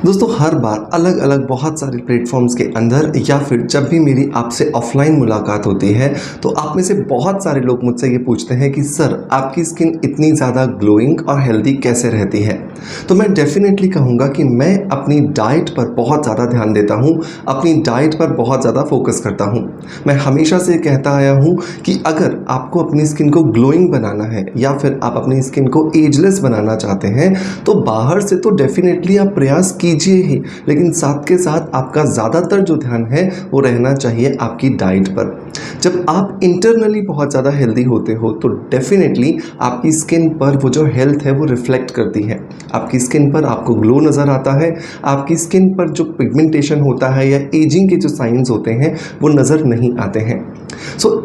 दोस्तों हर बार अलग अलग बहुत सारे प्लेटफॉर्म्स के अंदर या फिर जब भी मेरी आपसे ऑफलाइन मुलाकात होती है तो आप में से बहुत सारे लोग मुझसे ये पूछते हैं कि सर आपकी स्किन इतनी ज़्यादा ग्लोइंग और हेल्दी कैसे रहती है। तो मैं डेफिनेटली कहूँगा कि मैं अपनी डाइट पर बहुत ज़्यादा ध्यान देता हूँ, अपनी डाइट पर बहुत ज़्यादा फोकस करता हूँ। मैं हमेशा से कहता आया हूँ कि अगर आपको अपनी स्किन को ग्लोइंग बनाना है या फिर आप अपनी स्किन को एजलेस बनाना चाहते हैं तो बाहर से तो डेफिनेटली आप प्रयास कीजिए ही, लेकिन साथ के साथ आपका ज़्यादातर जो ध्यान है वो रहना चाहिए आपकी डाइट पर। जब आप इंटरनली बहुत ज़्यादा हेल्दी होते हो तो डेफिनेटली आपकी स्किन पर वो जो हेल्थ है वो रिफ्लेक्ट करती है। आपकी स्किन पर आपको ग्लो नज़र आता है, आपकी स्किन पर जो पिगमेंटेशन होता है या एजिंग के जो साइंस होते हैं वो नज़र नहीं आते हैं।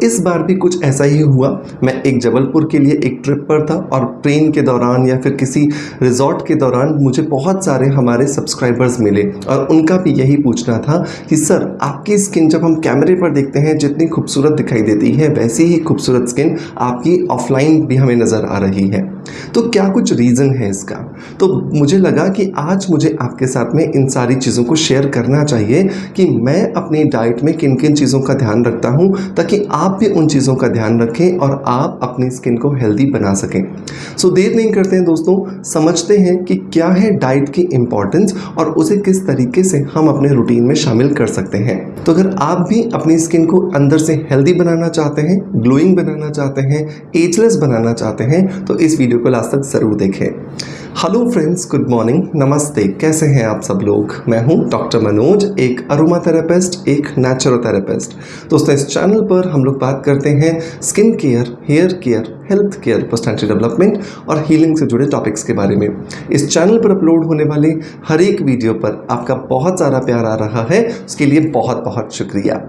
इस बार भी कुछ ऐसा ही हुआ। मैं एक जबलपुर के लिए एक ट्रिप पर था और ट्रेन के दौरान या फिर किसी रिजॉर्ट के दौरान मुझे बहुत सारे हमारे सब्सक्राइबर्स मिले और उनका भी यही पूछना था कि सर आपकी स्किन जब हम कैमरे पर देखते हैं जितनी खूबसूरत दिखाई देती है वैसी ही खूबसूरत स्किन आपकी ऑफलाइन भी हमें नज़र आ रही है, तो क्या कुछ रीज़न है इसका। तो मुझे लगा कि आज मुझे आपके साथ में इन सारी चीज़ों को शेयर करना चाहिए कि मैं अपनी डाइट में किन किन चीज़ों का ध्यान रखता हूँ ताकि आप भी उन चीज़ों का ध्यान रखें और आप अपनी स्किन को हेल्दी बना सकें। देर नहीं करते हैं दोस्तों, समझते हैं कि क्या है डाइट की इम्पॉर्टेंस और उसे किस तरीके से हम अपने रूटीन में शामिल कर सकते हैं। तो अगर आप भी अपनी स्किन को अंदर से हेल्दी बनाना चाहते हैं, ग्लोइंग बनाना चाहते हैं, एजलेस बनाना चाहते हैं तो इस वीडियो को लास्ट तक ज़रूर देखें। हेलो फ्रेंड्स, गुड मॉर्निंग, नमस्ते, कैसे हैं आप सब लोग। मैं हूं डॉक्टर मनोज, एक अरोमा थेरेपिस्ट, एक नेचुरोथेरेपिस्ट। दोस्तों इस चैनल पर हम लोग बात करते हैं skin care, hair care, health care, personality development और हीलिंग से जुड़े टॉपिक्स के बारे में। इस चैनल पर अपलोड होने वाले हर एक वीडियो पर आपका बहुत सारा प्यार आ रहा है, उसके लिए बहुत बहुत शुक्रिया।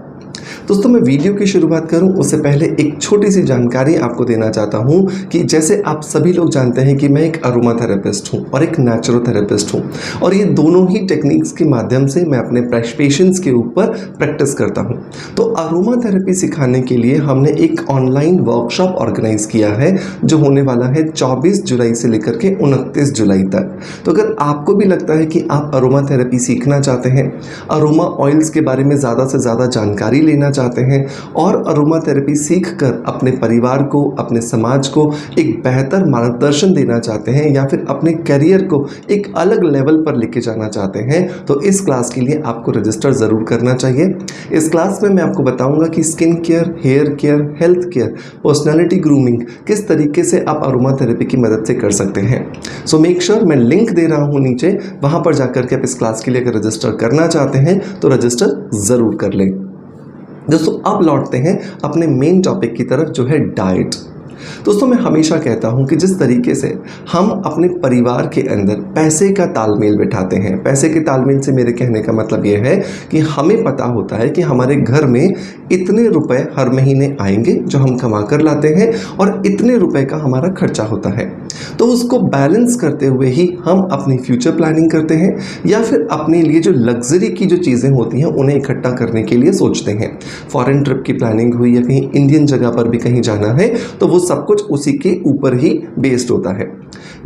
दोस्तों मैं वीडियो की शुरुआत करूं उससे पहले एक छोटी सी जानकारी आपको देना चाहता हूं कि जैसे आप सभी लोग जानते हैं कि मैं एक अरोमा थेरेपिस्ट हूं और एक नेचुरोथेरेपिस्ट हूं और ये दोनों ही टेक्निक्स के माध्यम से मैं अपने पेशेंट्स के ऊपर प्रैक्टिस करता हूं। तो अरोमा थेरेपी सिखाने के लिए हमने एक ऑनलाइन वर्कशॉप ऑर्गेनाइज किया है जो होने वाला है 24 जुलाई से लेकर के 29 जुलाई तक। तो अगर आपको भी लगता है कि आप अरोमा थेरेपी सीखना चाहते हैं, अरोमा ऑयल्स के बारे में ज़्यादा से ज़्यादा जानकारी लेना चाहते हैं और अरोमा थेरेपी सीखकर अपने परिवार को, अपने समाज को एक बेहतर मार्गदर्शन देना चाहते हैं या फिर अपने करियर को एक अलग लेवल पर लेके जाना चाहते हैं तो इस क्लास के लिए आपको रजिस्टर ज़रूर करना चाहिए। इस क्लास में मैं आपको बताऊंगा कि skin care, hair care, health care, personality grooming किस तरीके से आप अरोमा थेरेपी की मदद से कर सकते हैं। मेक श्योर मैं लिंक दे रहा हूँ नीचे, वहाँ पर जाकर के आप इस क्लास के लिए अगर रजिस्टर करना चाहते हैं तो रजिस्टर ज़रूर कर लें। दोस्तों अब लौटते हैं अपने मेन टॉपिक की तरफ जो है डाइट। दोस्तों मैं हमेशा कहता हूं कि जिस तरीके से हम अपने परिवार के अंदर पैसे का तालमेल बिठाते हैं, पैसे के तालमेल से मेरे कहने का मतलब यह है कि हमें पता होता है कि हमारे घर में इतने रुपए हर महीने आएंगे जो हम कमा कर लाते हैं और इतने रुपए का हमारा खर्चा होता है, तो उसको बैलेंस करते हुए ही हम अपनी फ्यूचर प्लानिंग करते हैं या फिर अपने लिए जो लग्जरी की जो चीज़ें होती हैं उन्हें इकट्ठा करने के लिए सोचते हैं। फॉरेन ट्रिप की प्लानिंग हुई या कहीं इंडियन जगह पर भी कहीं जाना है तो वो सब कुछ उसी के ऊपर ही बेस्ड होता है।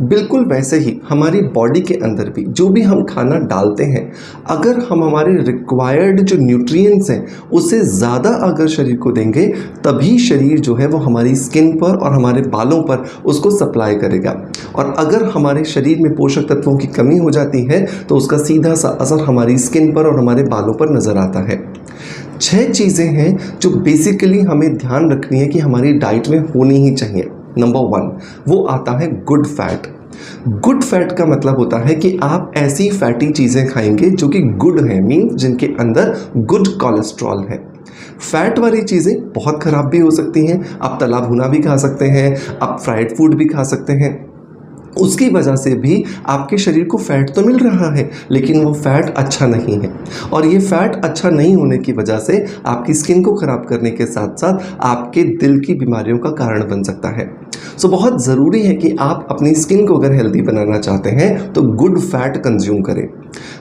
बिल्कुल वैसे ही हमारी बॉडी के अंदर भी जो भी हम खाना डालते हैं, अगर हम हमारे रिक्वायर्ड जो न्यूट्रिएंट्स हैं उससे ज़्यादा अगर शरीर को देंगे तभी शरीर जो है वो हमारी स्किन पर और हमारे बालों पर उसको सप्लाई करेगा। और अगर हमारे शरीर में पोषक तत्वों की कमी हो जाती है तो उसका सीधा सा असर हमारी स्किन पर और हमारे बालों पर नज़र आता है। 6 चीज़ें हैं जो बेसिकली हमें ध्यान रखनी है कि हमारी डाइट में होनी ही चाहिए। नंबर 1 वो आता है गुड फैट। गुड फैट का मतलब होता है कि आप ऐसी फैटी चीज़ें खाएंगे जो कि गुड हैं, मीन्स जिनके अंदर गुड कोलेस्ट्रॉल है। फैट वाली चीज़ें बहुत ख़राब भी हो सकती हैं, आप तला भुना भी खा सकते हैं, आप फ्राइड फूड भी खा सकते हैं, उसकी वजह से भी आपके शरीर को फैट तो मिल रहा है लेकिन वो फैट अच्छा नहीं है और ये फैट अच्छा नहीं होने की वजह से आपकी स्किन को ख़राब करने के साथ साथ आपके दिल की बीमारियों का कारण बन सकता है। बहुत ज़रूरी है कि आप अपनी स्किन को अगर हेल्दी बनाना चाहते हैं तो गुड फैट कंज्यूम करें।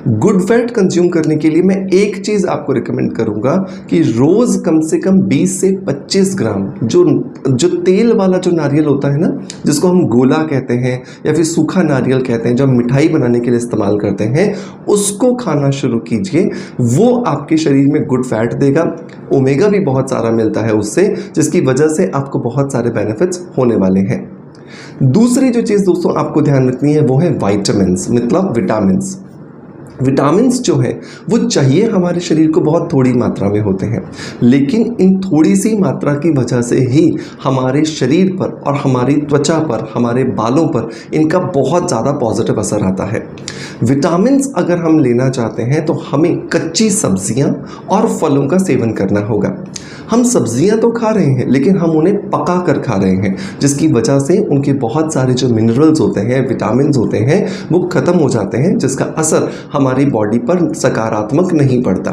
गुड फैट कंज्यूम करने के लिए मैं एक चीज़ आपको रिकमेंड करूंगा कि रोज़ कम से कम 20 से 25 ग्राम जो जो तेल वाला जो नारियल होता है ना, जिसको हम गोला कहते हैं या फिर सूखा नारियल कहते हैं, जो हम मिठाई बनाने के लिए इस्तेमाल करते हैं, उसको खाना शुरू कीजिए। वो आपके शरीर में गुड फैट देगा। ओमेगा भी बहुत सारा मिलता है उससे, जिसकी वजह से आपको बहुत सारे बेनिफिट्स होने वाले हैं। दूसरी जो चीज़ दोस्तों आपको ध्यान रखनी है वो है विटामिन्स, मतलब विटामिन्स। विटामिन्स जो है वो चाहिए हमारे शरीर को बहुत थोड़ी मात्रा में होते हैं, लेकिन इन थोड़ी सी मात्रा की वजह से ही हमारे शरीर पर और हमारी त्वचा पर, हमारे बालों पर इनका बहुत ज़्यादा पॉजिटिव असर आता है। विटामिन्स अगर हम लेना चाहते हैं तो हमें कच्ची सब्जियां और फलों का सेवन करना होगा। हम सब्जियां तो खा रहे हैं लेकिन हम उन्हें पका कर खा रहे हैं, जिसकी वजह से उनके बहुत सारे जो मिनरल्स होते हैं, विटामिन्स होते हैं, वो ख़त्म हो जाते हैं, जिसका असर हमारी बॉडी पर सकारात्मक नहीं पड़ता।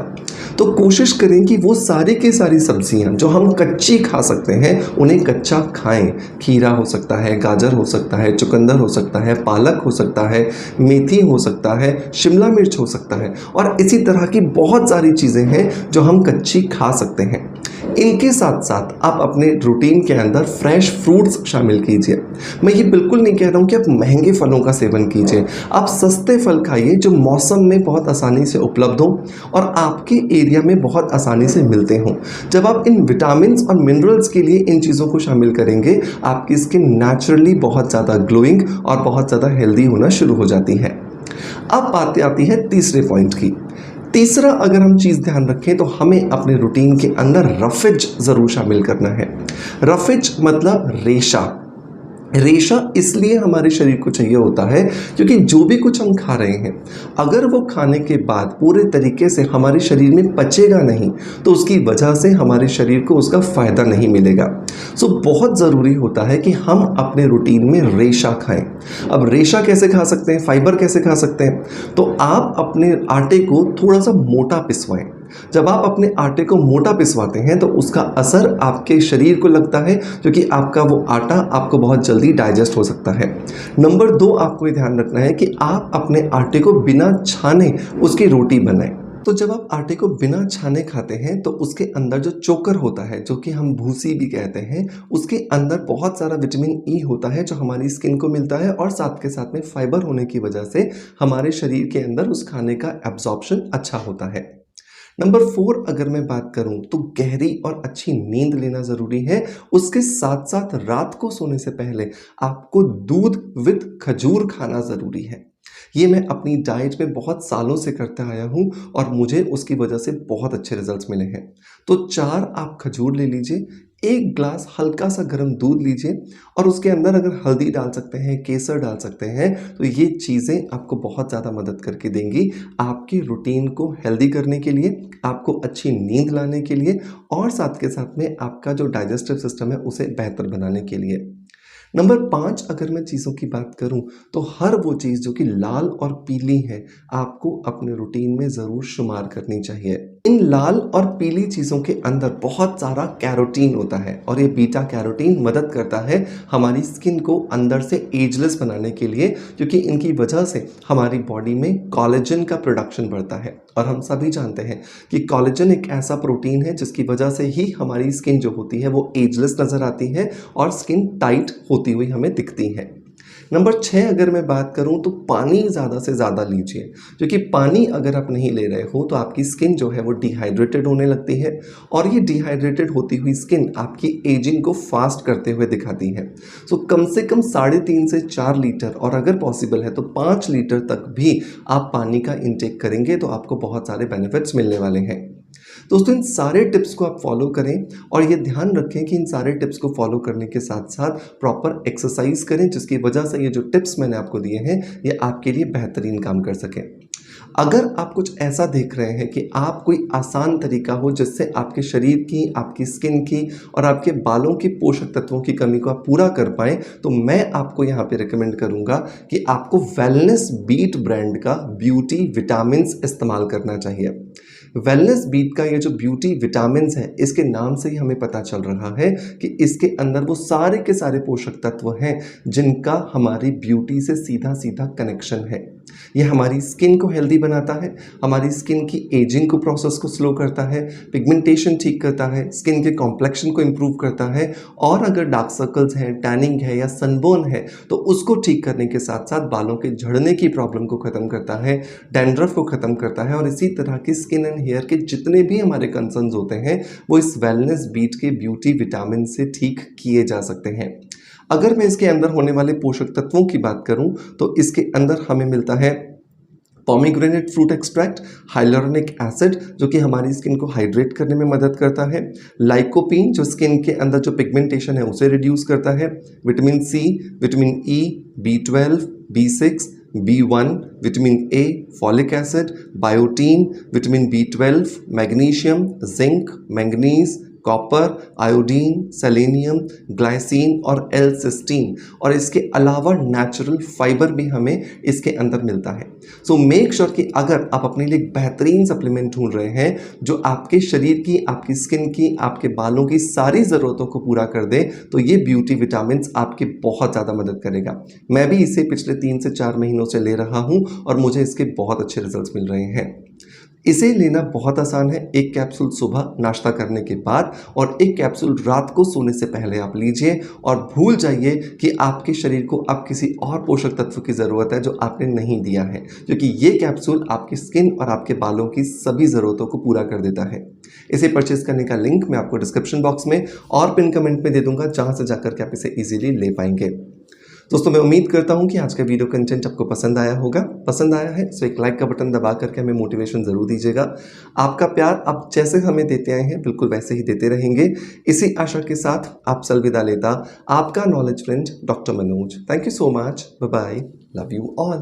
तो कोशिश करें कि वो सारी की सारी सब्जियां जो हम कच्ची खा सकते हैं उन्हें कच्चा खाएं। खीरा हो सकता है, गाजर हो सकता है, चुकंदर हो सकता है, पालक हो सकता है, मेथी हो सकता है, शिमला मिर्च हो सकता है, और इसी तरह की बहुत सारी चीज़ें हैं जो हम कच्ची खा सकते हैं। इनके साथ साथ आप अपने रूटीन के अंदर फ्रेश फ्रूट्स शामिल कीजिए। मैं ये बिल्कुल नहीं कह रहा हूँ कि आप महंगे फलों का सेवन कीजिए। आप सस्ते फल खाइए जो मौसम में बहुत आसानी से उपलब्ध हो और आपके एरिया में बहुत आसानी से मिलते हों। जब आप इन विटामिन्स और मिनरल्स के लिए इन चीज़ों को शामिल करेंगे, आपकी स्किन नेचुरली बहुत ज़्यादा ग्लोइंग और बहुत ज़्यादा हेल्दी होना शुरू हो जाती है। अब बात आती है तीसरे पॉइंट की। तीसरा अगर हम चीज़ ध्यान रखें तो हमें अपने रूटीन के अंदर रफेज ज़रूर शामिल करना है। रफेज मतलब रेशा। रेशा इसलिए हमारे शरीर को चाहिए होता है क्योंकि जो भी कुछ हम खा रहे हैं, अगर वो खाने के बाद पूरे तरीके से हमारे शरीर में पचेगा नहीं तो उसकी वजह से हमारे शरीर को उसका फ़ायदा नहीं मिलेगा। सो बहुत ज़रूरी होता है कि हम अपने रूटीन में रेशा खाएं। अब रेशा कैसे खा सकते हैं, फाइबर कैसे खा सकते हैं? तो आप अपने आटे को थोड़ा सा मोटा पिसवाएं। जब आप अपने आटे को मोटा पिसवाते हैं तो उसका असर आपके शरीर को लगता है, क्योंकि आपका वो आटा आपको बहुत जल्दी डाइजेस्ट हो सकता है। नंबर 2, आपको ये ध्यान रखना है कि आप अपने आटे को बिना छाने उसकी रोटी बनाएं। तो जब आप आटे को बिना छाने खाते हैं तो उसके अंदर जो चोकर होता है, जो कि हम भूसी भी कहते हैं, उसके अंदर बहुत सारा विटामिन ई होता है जो हमारी स्किन को मिलता है, और साथ के साथ में फाइबर होने की वजह से हमारे शरीर के अंदर उस खाने का एब्जॉर्प्शन अच्छा होता है। नंबर 4 अगर मैं बात करूं तो गहरी और अच्छी नींद लेना ज़रूरी है। उसके साथ साथ रात को सोने से पहले आपको दूध विद खजूर खाना ज़रूरी है। ये मैं अपनी डाइट में बहुत सालों से करता आया हूँ और मुझे उसकी वजह से बहुत अच्छे रिजल्ट्स मिले हैं। तो 4 आप खजूर ले लीजिए, 1 ग्लास हल्का सा गर्म दूध लीजिए, और उसके अंदर अगर हल्दी डाल सकते हैं, केसर डाल सकते हैं, तो ये चीज़ें आपको बहुत ज़्यादा मदद करके देंगी आपकी रूटीन को हेल्दी करने के लिए, आपको अच्छी नींद लाने के लिए, और साथ के साथ में आपका जो डाइजेस्टिव सिस्टम है उसे बेहतर बनाने के लिए। नंबर 5 अगर मैं चीज़ों की बात करूं तो हर वो चीज़ जो कि लाल और पीली है, आपको अपने रूटीन में ज़रूर शुमार करनी चाहिए। इन लाल और पीली चीज़ों के अंदर बहुत सारा कैरोटीन होता है, और ये बीटा कैरोटीन मदद करता है हमारी स्किन को अंदर से एजलेस बनाने के लिए, क्योंकि इनकी वजह से हमारी बॉडी में कोलेजन का प्रोडक्शन बढ़ता है। और हम सभी जानते हैं कि कोलेजन एक ऐसा प्रोटीन है जिसकी वजह से ही हमारी स्किन जो होती है वो एजलेस नज़र आती है और स्किन टाइट होती हुई हमें दिखती है। नंबर 6 अगर मैं बात करूं तो पानी ज़्यादा से ज़्यादा लीजिए, क्योंकि पानी अगर आप नहीं ले रहे हो तो आपकी स्किन जो है वो डिहाइड्रेटेड होने लगती है, और ये डिहाइड्रेटेड होती हुई स्किन आपकी एजिंग को फास्ट करते हुए दिखाती है। सो कम से कम 3.5 से 4 लीटर, और अगर पॉसिबल है तो 5 लीटर तक भी आप पानी का इंटेक करेंगे तो आपको बहुत सारे बेनिफिट्स मिलने वाले हैं। दोस्तों, इन सारे टिप्स को आप फॉलो करें, और ये ध्यान रखें कि इन सारे टिप्स को फॉलो करने के साथ साथ प्रॉपर एक्सरसाइज करें, जिसकी वजह से ये जो टिप्स मैंने आपको दिए हैं ये आपके लिए बेहतरीन काम कर सकें। अगर आप कुछ ऐसा देख रहे हैं कि आप कोई आसान तरीका हो जिससे आपके शरीर की, आपकी स्किन की और आपके बालों की पोषक तत्वों की कमी को आप पूरा कर पाएँ, तो मैं आपको यहाँ पे रिकमेंड करूँगा कि आपको वेलनेस बीट ब्रांड का ब्यूटी विटामिन्स इस्तेमाल करना चाहिए। वेलनेस बीट का ये जो ब्यूटी विटामिन्स है, इसके नाम से ही हमें पता चल रहा है कि इसके अंदर वो सारे के सारे पोषक तत्व हैं जिनका हमारी ब्यूटी से सीधा सीधा कनेक्शन है। ये हमारी स्किन को हेल्दी बनाता है, हमारी स्किन की एजिंग को प्रोसेस को स्लो करता है, पिगमेंटेशन ठीक करता है, स्किन के कॉम्प्लेक्शन को इम्प्रूव करता है और अगर डार्क सर्कल्स हैं, टैनिंग है या सनबर्न है तो उसको ठीक करने के साथ साथ बालों के झड़ने की प्रॉब्लम को ख़त्म करता है, डैंड्रफ को ख़त्म करता है और इसी तरह की स्किन एंड हेयर के जितने भी हमारे कंसर्न्स होते हैं वो इस वेलनेस बीट के ब्यूटी विटामिन से ठीक किए जा सकते हैं। अगर मैं इसके अंदर होने वाले पोषक तत्वों की बात करूं तो इसके अंदर हमें मिलता है pomegranate fruit extract, hyaluronic acid जो कि हमारी स्किन को हाइड्रेट करने में मदद करता है, लाइकोपीन जो स्किन के अंदर जो पिगमेंटेशन है उसे रिड्यूस करता है, vitamin C, vitamin E, B12, B6, B1, vitamin A, folic acid, biotin, vitamin B12, magnesium, zinc, manganese, copper, iodine, selenium, glycine और एल-सिस्टीन और इसके अलावा नेचुरल फाइबर भी हमें इसके अंदर मिलता है। सो मेक श्योर कि अगर आप अपने लिए एक बेहतरीन सप्लीमेंट ढूंढ रहे हैं जो आपके शरीर की, आपकी स्किन की, आपके बालों की सारी ज़रूरतों को पूरा कर दे तो ये ब्यूटी विटामिन्स आपकी बहुत ज़्यादा मदद करेगा। मैं भी इसे पिछले 3 से 4 महीनों से ले रहा हूँ और मुझे इसके बहुत अच्छे रिजल्ट्स मिल रहे हैं। इसे लेना बहुत आसान है। एक कैप्सूल सुबह नाश्ता करने के बाद और एक कैप्सूल रात को सोने से पहले आप लीजिए और भूल जाइए कि आपके शरीर को अब किसी और पोषक तत्व की ज़रूरत है जो आपने नहीं दिया है, क्योंकि ये कैप्सूल आपकी स्किन और आपके बालों की सभी ज़रूरतों को पूरा कर देता है। इसे परचेज करने का लिंक मैं आपको डिस्क्रिप्शन बॉक्स में और पिन कमेंट में दे दूंगा, जहाँ से जाकर के आप इसे ईजिली ले पाएंगे। दोस्तों मैं उम्मीद करता हूं कि आज का वीडियो कंटेंट आपको पसंद आया होगा। पसंद आया है तो एक लाइक का बटन दबा करके हमें मोटिवेशन ज़रूर दीजिएगा। आपका प्यार आप जैसे हमें देते आए हैं बिल्कुल वैसे ही देते रहेंगे। इसी आशा के साथ आपसे अलविदा लेता आपका knowledge friend doctor Manoj. Thank you so much. Bye bye. Love you all.